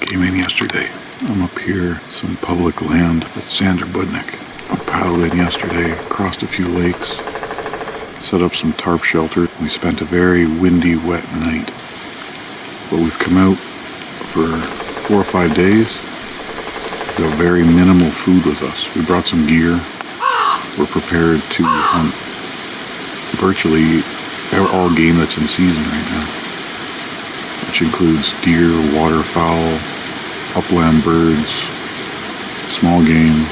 came in yesterday. I'm up here, some public land with Xander Budnick. I paddled in yesterday, crossed a few lakes, set up some tarp shelter. We spent a very windy, wet night. But we've come out for 4 or 5 days. We have very minimal food with us. We brought some gear. We're prepared to hunt virtually all game that's in season right now, which includes deer, waterfowl, upland birds, small game.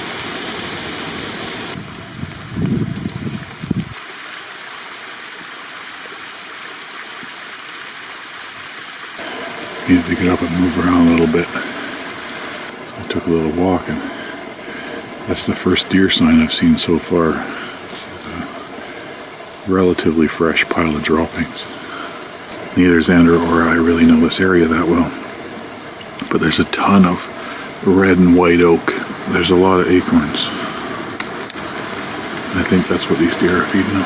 Needed to get up and move around a little bit. I took a little walk, and that's the first deer sign I've seen so far. Relatively fresh pile of droppings. Neither Xander or I really know this area that well, but there's a ton of red and white oak. There's a lot of acorns. I think that's what these deer are feeding on.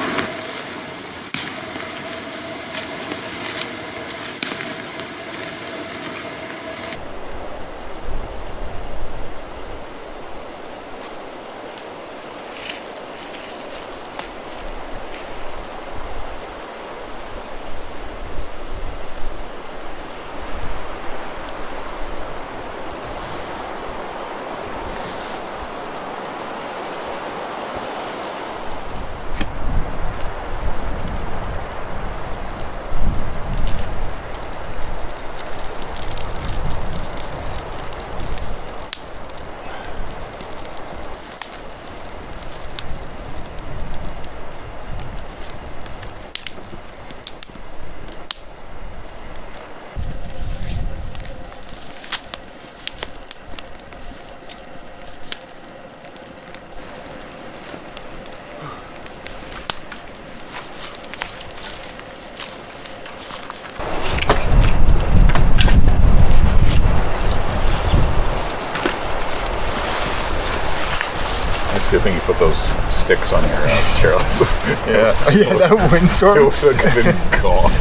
Good thing you put those sticks on your chairlift. Yeah, that windstorm. It would have been gone.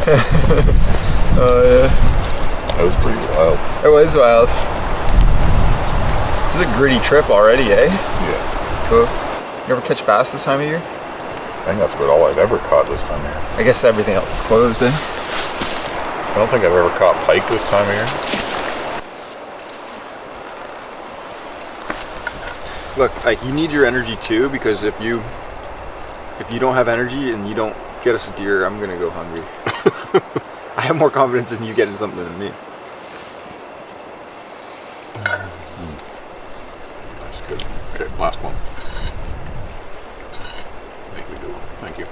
Yeah. That was pretty wild. It was wild. This is a gritty trip already, eh? Yeah. It's cool. You ever catch bass this time of year? I think that's about all I've ever caught this time of year. I guess everything else is closed, eh? I don't think I've ever caught pike this time of year. Look, like, you need your energy too, because if you don't have energy and you don't get us a deer, I'm gonna go hungry. I have more confidence in you getting something than me. That's good. Okay, last one. I think we do. Thank you.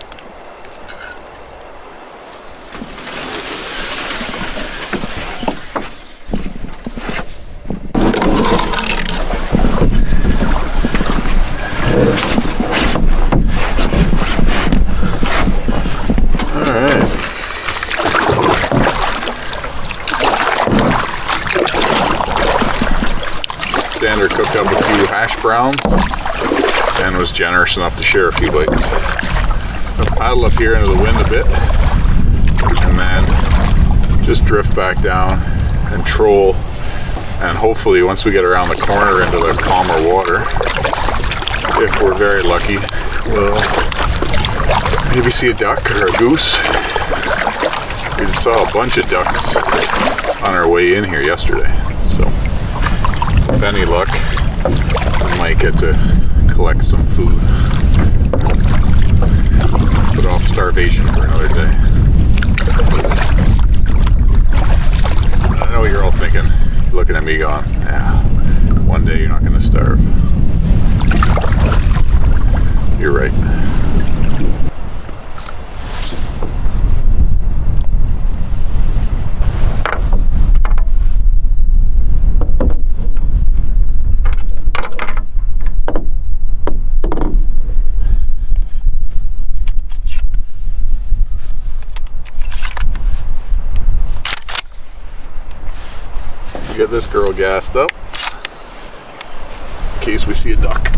Xander cooked up a few hash browns and was generous enough to share a few bites. I'll paddle up here into the wind a bit and then just drift back down and troll, and hopefully once we get around the corner into the calmer water, if we're very lucky, we'll maybe see a duck or a goose. We just saw a bunch of ducks on our way in here yesterday, so with any luck, we might get to collect some food. Put off starvation for another day. I know what you're all thinking, looking at me going, yeah, one day you're not going to starve. You're right. Get this girl gassed up in case we see a duck.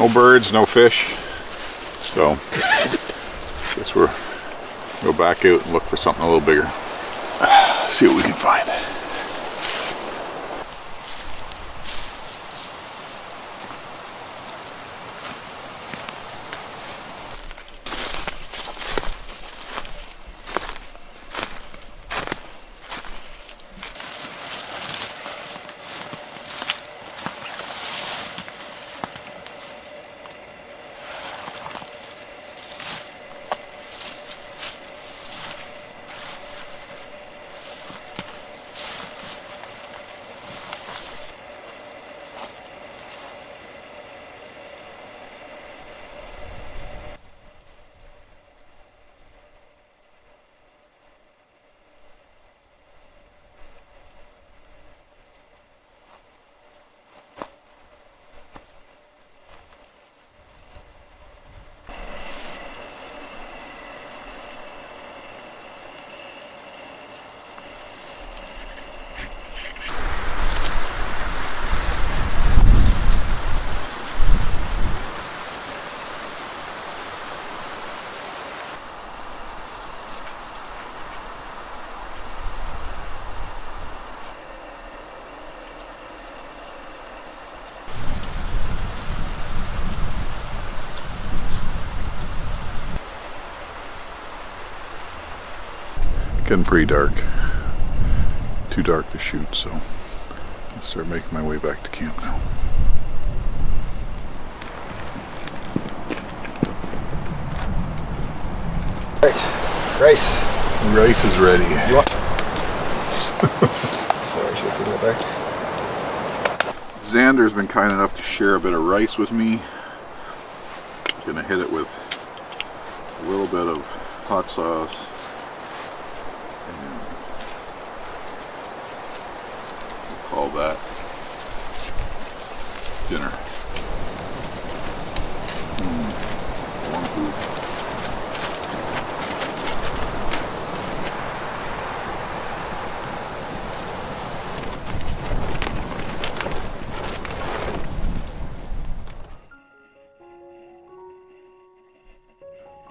No birds, no fish. So guess we'll go back out and look for something a little bigger. See what we can find. Getting pretty dark. Too dark to shoot, so I'll start making my way back to camp now. Rice. Rice is ready. You want? Sorry, I should have put that back. Xander's been kind enough to share a bit of rice with me. I'm gonna hit it with a little bit of hot sauce. And we'll call that dinner. Warm food.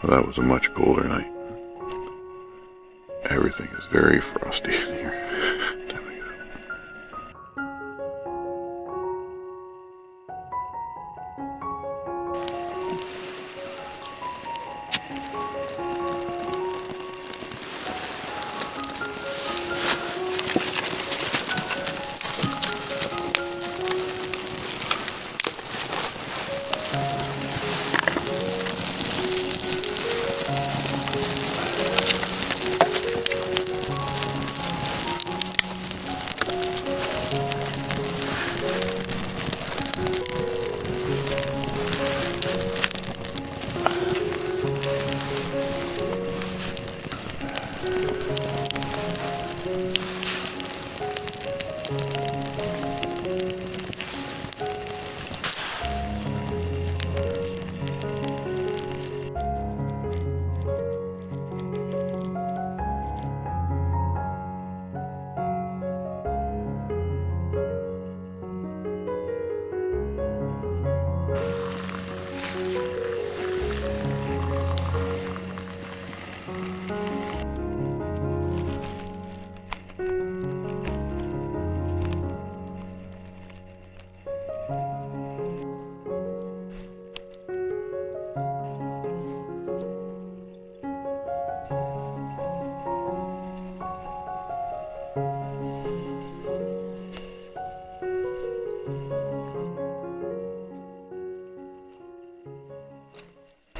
Well, that was a much colder night. Everything is very frosty in here.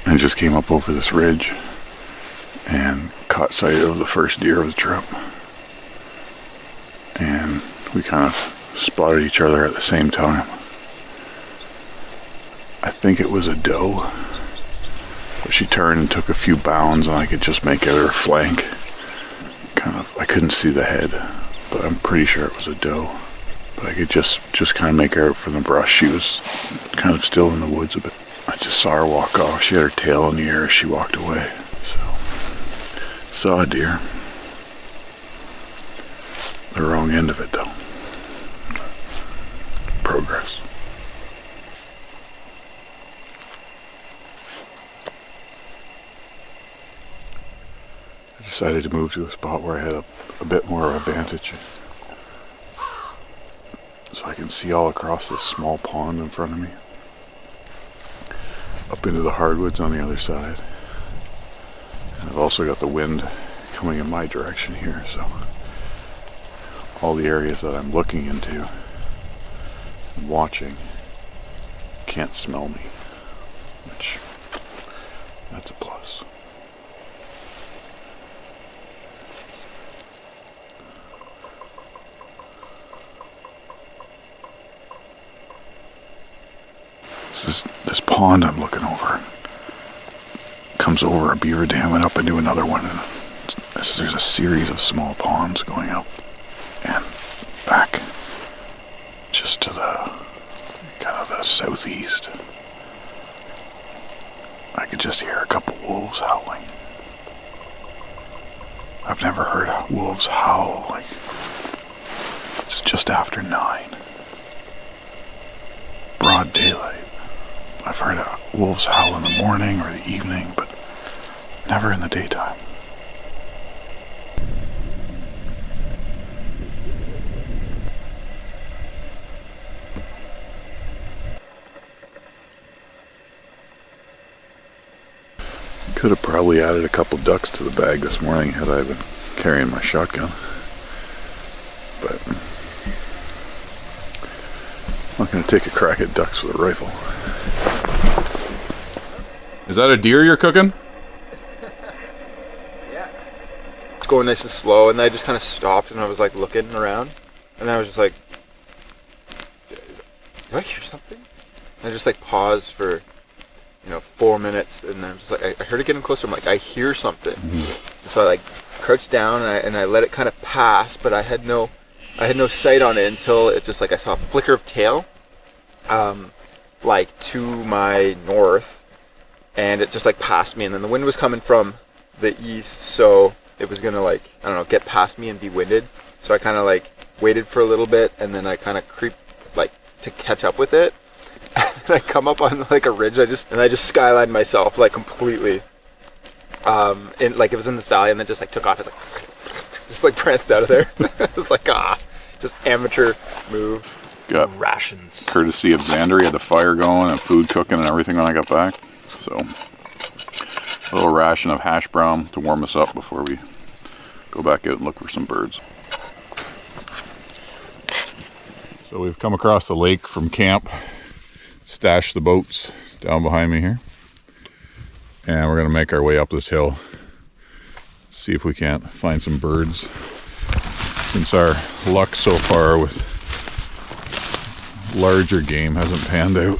I just came up over this ridge and caught sight of the first deer of the trip. And we kind of spotted each other at the same time. I think it was a doe, but she turned and took a few bounds and I could just make out her flank. I couldn't see the head, but I'm pretty sure it was a doe. But I could just kind of make her out from the brush. She was kind of still in the woods a bit. I just saw her walk off. She had her tail in the air as she walked away. So, saw a deer. The wrong end of it though. Progress. I decided to move to a spot where I had a bit more of a vantage, so I can see all across this small pond in front of me, up into the hardwoods on the other side. And I've also got the wind coming in my direction here, so all the areas that I'm looking into and watching can't smell me, which that's a plus. This pond I'm looking over comes over a beaver dam and up into another one, and there's a series of small ponds going up and back just to the kind of the southeast. I could just hear a couple wolves howling. I've never heard wolves howl like it's just after 9. Broad daylight. I've heard wolves howl in the morning or the evening, but never in the daytime. Could have probably added a couple ducks to the bag this morning had I been carrying my shotgun, but I'm not going to take a crack at ducks with a rifle. Is that a deer you're cooking? Yeah. It's going nice and slow, and then I just kind of stopped and I was like looking around, and then I was just like, do I hear something? And I just like paused for 4 minutes, and I was just like, I heard it getting closer. I'm like, I hear something. Mm-hmm. So I like crouched down and I let it kind of pass, but I had no sight on it until it just like I saw a flicker of tail, like to my north. And it just like passed me, and then the wind was coming from the east, so it was gonna like, I don't know, get past me and be winded. So I kind of like waited for a little bit, and then I kind of creeped like to catch up with it. And I come up on like a ridge, I just skylined myself like completely. In like it was in this valley, and then just like took off. It's like just like pranced out of there. It was like just amateur move. Got rations. Courtesy of Xander, he had the fire going and food cooking and everything when I got back. So, a little ration of hash brown to warm us up before we go back out and look for some birds. So we've come across the lake from camp, stashed the boats down behind me here, and we're going to make our way up this hill, see if we can't find some birds. Since our luck so far with larger game hasn't panned out,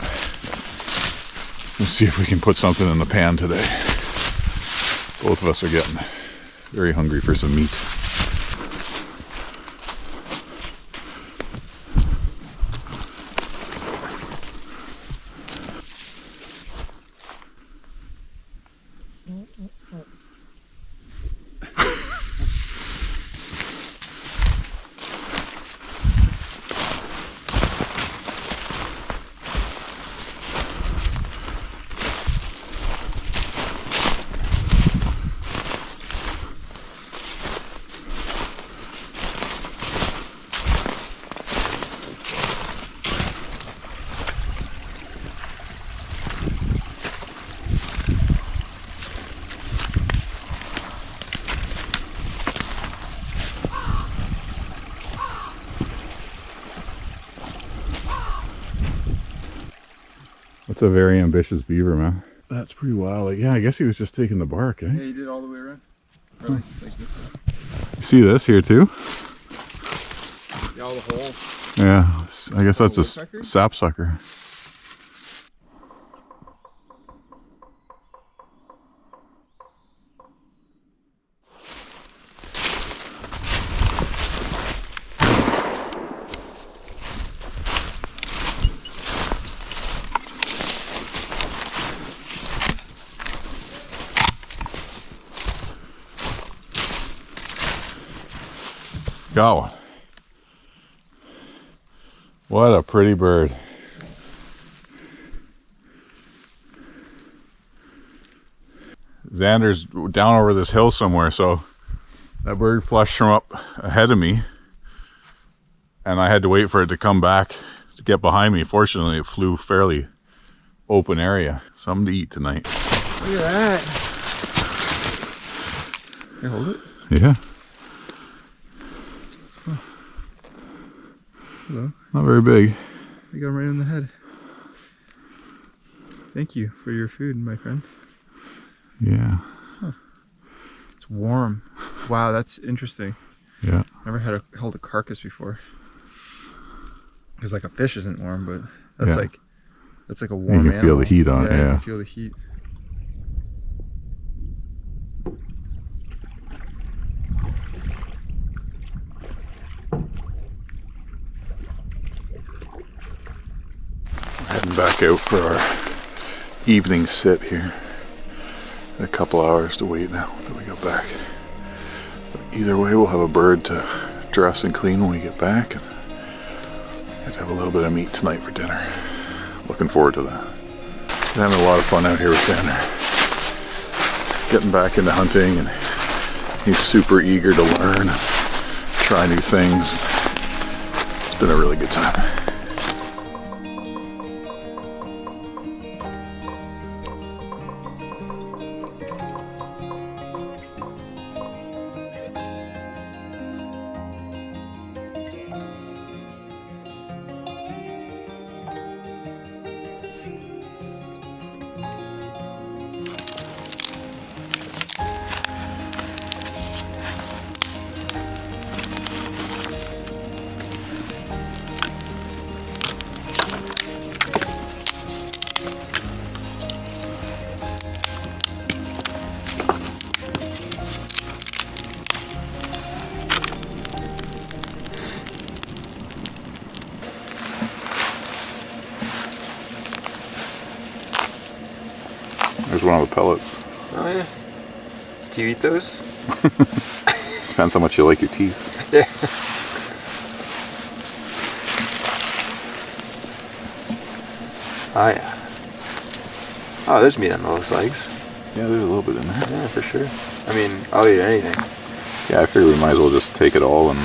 let's see if we can put something in the pan today. Both of us are getting very hungry for some meat. That's a very ambitious beaver, man. That's pretty wild. Like, yeah, I guess he was just taking the bark, eh? Yeah, he did all the way around. Or at least like this way. You see this here too? Yeah, all the holes. Yeah, I guess that's a sapsucker. Got one. What a pretty bird. Xander's down over this hill somewhere, so That bird flushed from up ahead of me, and I had to wait for it to come back to get behind me. Fortunately, it flew fairly open area. Something to eat tonight. Look at that. Can you hold it? Yeah. Hello. Not very big. I got him right in the head. Thank you for your food, my friend. Yeah. Huh. It's warm. Wow, that's interesting. Yeah. Never held a carcass before. Because like a fish isn't warm, but that's Yeah. like a warm You can feel the heat on it, You yeah. can feel the heat. Heading back out for our evening sit here. A couple hours to wait now till we go back. But either way, we'll have a bird to dress and clean when we get back. And have to have a little bit of meat tonight for dinner. Looking forward to that. Been having a lot of fun out here with Xander. Getting back into hunting, and he's super eager to learn, try new things. It's been a really good time. There's one of the pellets. Oh yeah. Do you eat those? Depends how much you like your teeth. Yeah. Oh yeah. Oh, there's meat on those legs. Yeah, there's a little bit in there. Yeah, for sure. I mean, I'll eat anything. Yeah, I figure we might as well just take it all and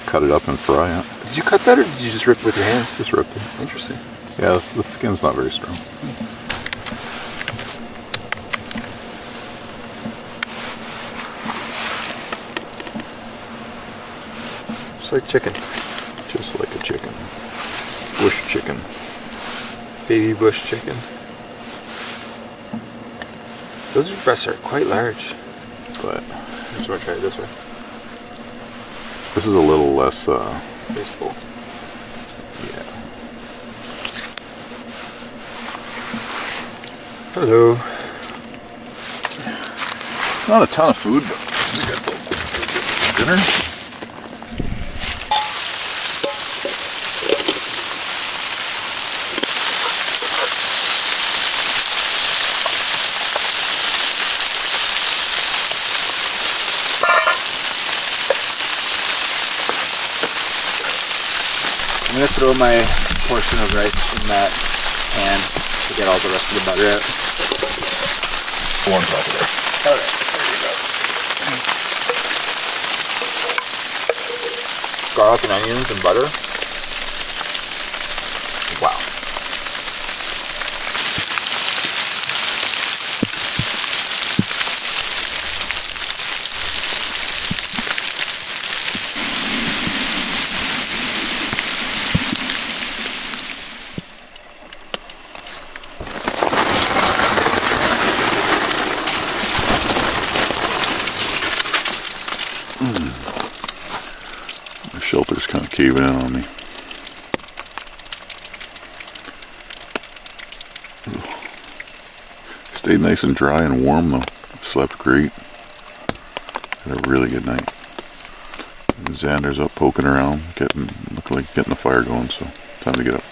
cut it up and fry it. Did you cut that, or did you just rip it with your hands? Just ripped it. Interesting. Yeah, the skin's not very strong. Just like chicken. Just like a chicken. Bush chicken. Baby bush chicken. Those breasts are quite large. But I just want to try it this way. this is a little less, Baseball. yeah. Hello. Not a ton of food, but we got the dinner. I'm gonna throw my portion of rice in that pan to get all the rest of the butter out. One top of there. Alright, there you go. Garlic and onions and butter. Wow. The shelter's kind of caving in on me. Stayed nice and dry and warm though. Slept great. Had a really good night. And Xander's up poking around, looking like getting the fire going, so time to get up.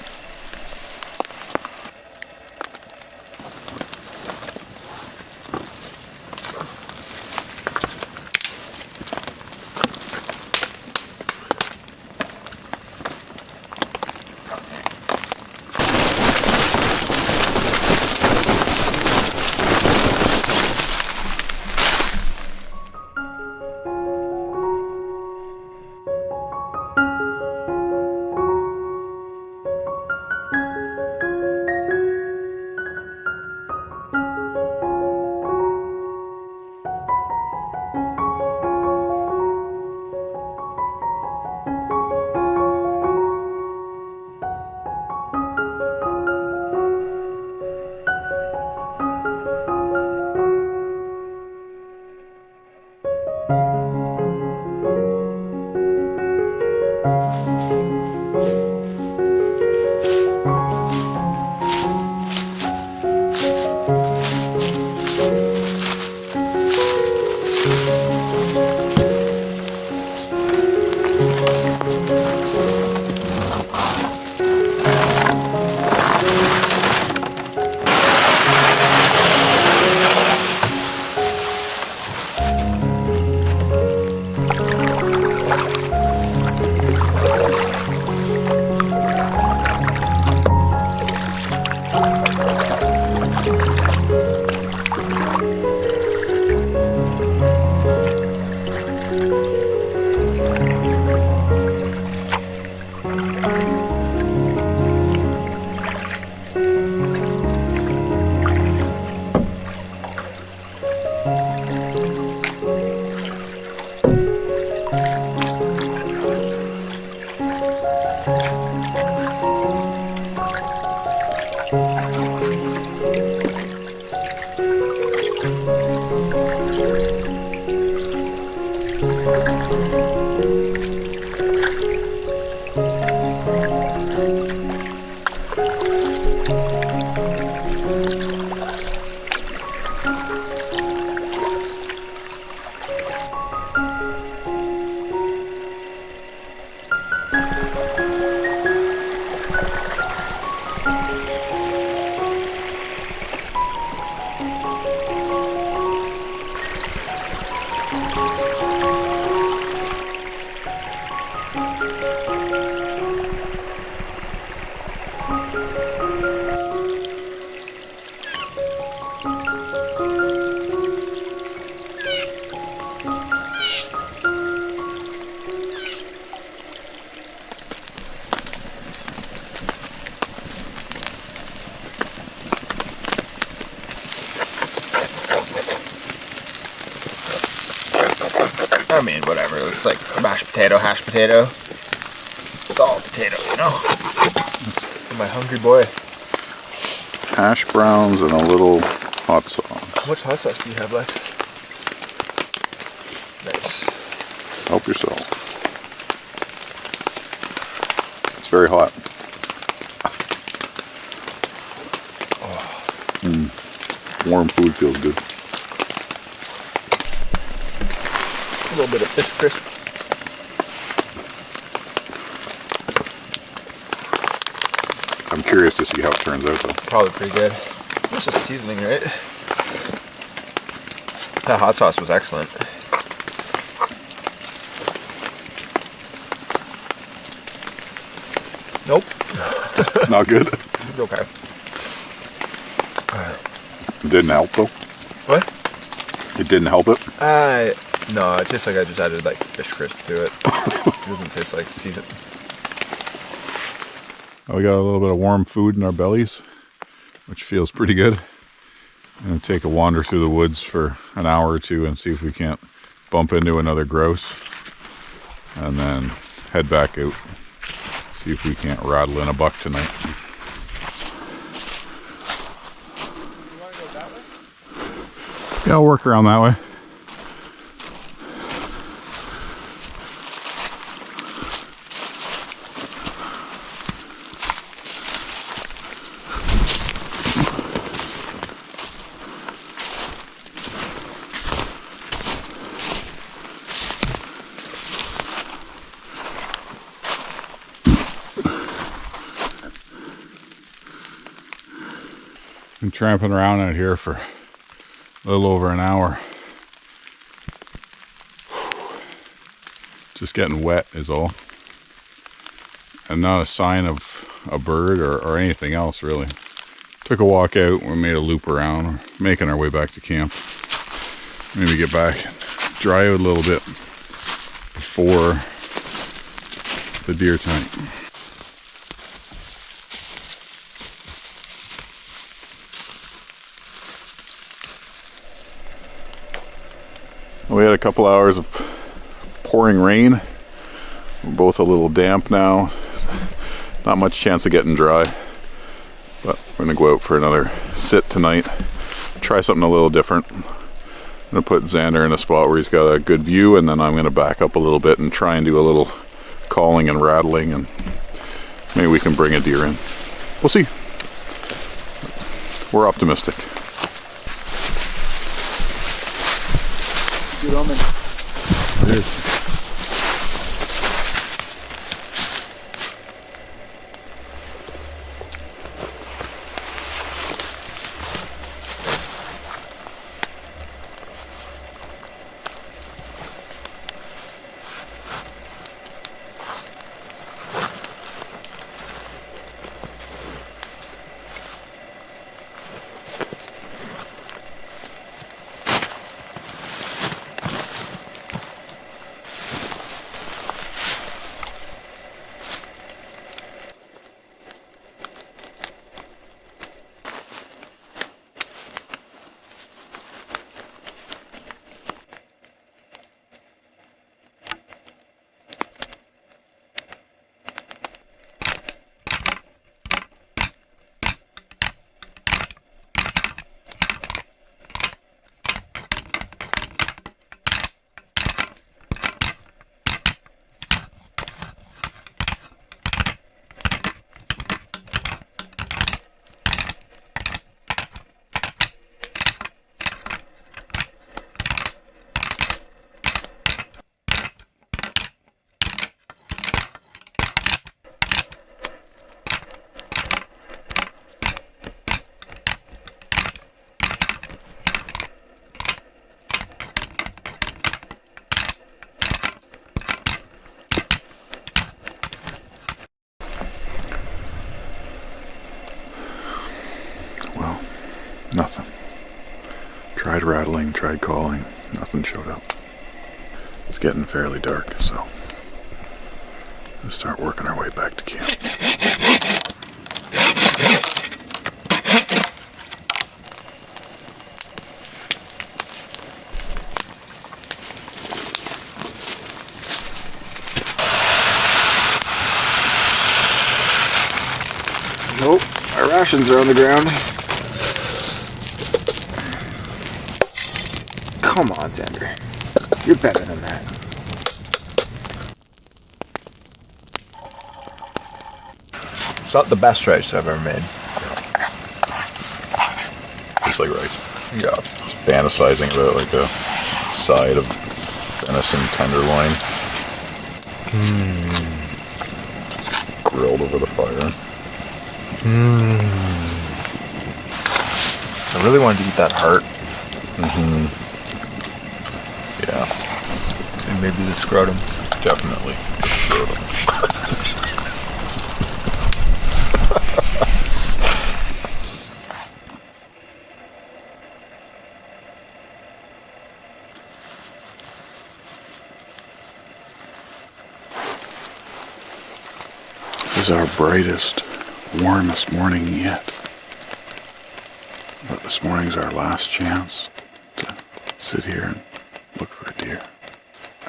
I mean, whatever. It's like mashed potato, hash potato. It's all potato, you know? I'm a hungry boy. Hash browns and a little hot sauce. How much hot sauce do you have left? Nice. Help yourself. It's very hot. Warm food feels good. A little bit of fish crisp. I'm curious to see how it turns out though. Probably pretty good. It's just seasoning, right? That hot sauce was excellent. Nope. It's not good. It's okay. It didn't help though. What? It didn't help it. No, it tastes like I just added like fish crisp to it. It doesn't taste like season. We got a little bit of warm food in our bellies, which feels pretty good. I'm gonna take a wander through the woods for an hour or two and see if we can't bump into another grouse, and then head back out, see if we can't rattle in a buck tonight. You want to go that way? Yeah, I'll work around that way. Been tramping around out here for a little over an hour. Just getting wet is all. And not a sign of a bird or anything else really. Took a walk out, we made a loop around, we're making our way back to camp. Maybe get back, dry out a little bit before the deer tonight. We had a couple hours of pouring rain. We're both a little damp now. Not much chance of getting dry. But we're gonna go out for another sit tonight. Try something a little different. I'm gonna put Xander in a spot where he's got a good view, and then I'm gonna back up a little bit and try and do a little calling and rattling, and maybe we can bring a deer in. We'll see. We're optimistic. Good omen. It is. Tried rattling, tried calling, nothing showed up. It's getting fairly dark, so we'll start working our way back to camp. Nope, our rations are on the ground. Come on, Xander. You're better than that. It's not the best rice I've ever made. Tastes like rice. Yeah. Just fantasizing about like a side of venison tenderloin. Grilled over the fire. I really wanted to eat that heart. Yeah, And maybe the scrotum. definitely. This is our brightest, warmest morning yet. But this morning's our last chance to sit here and look for a deer.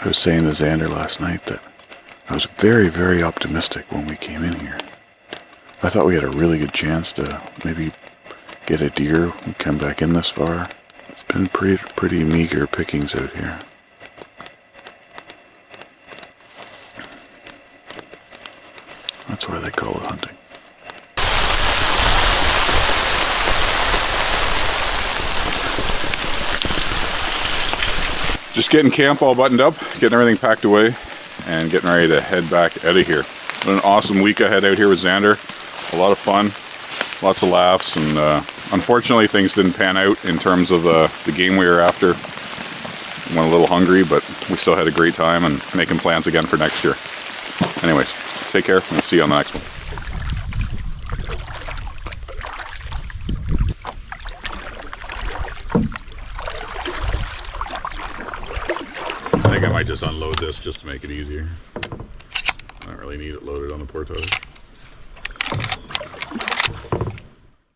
I was saying to Xander last night that I was very, very optimistic when we came in here. I thought we had a really good chance to maybe get a deer and come back in this far. It's been pretty meager pickings out here. That's why they call it hunting. Just getting camp all buttoned up, getting everything packed away, and getting ready to head back out of here. What an awesome week ahead out here with Xander. A lot of fun, lots of laughs, and unfortunately things didn't pan out in terms of the game we were after. Went a little hungry, but we still had a great time and making plans again for next year. Anyways, take care, and we'll see you on the next one. I think I might just unload this just to make it easier. I don't really need it loaded on the portage.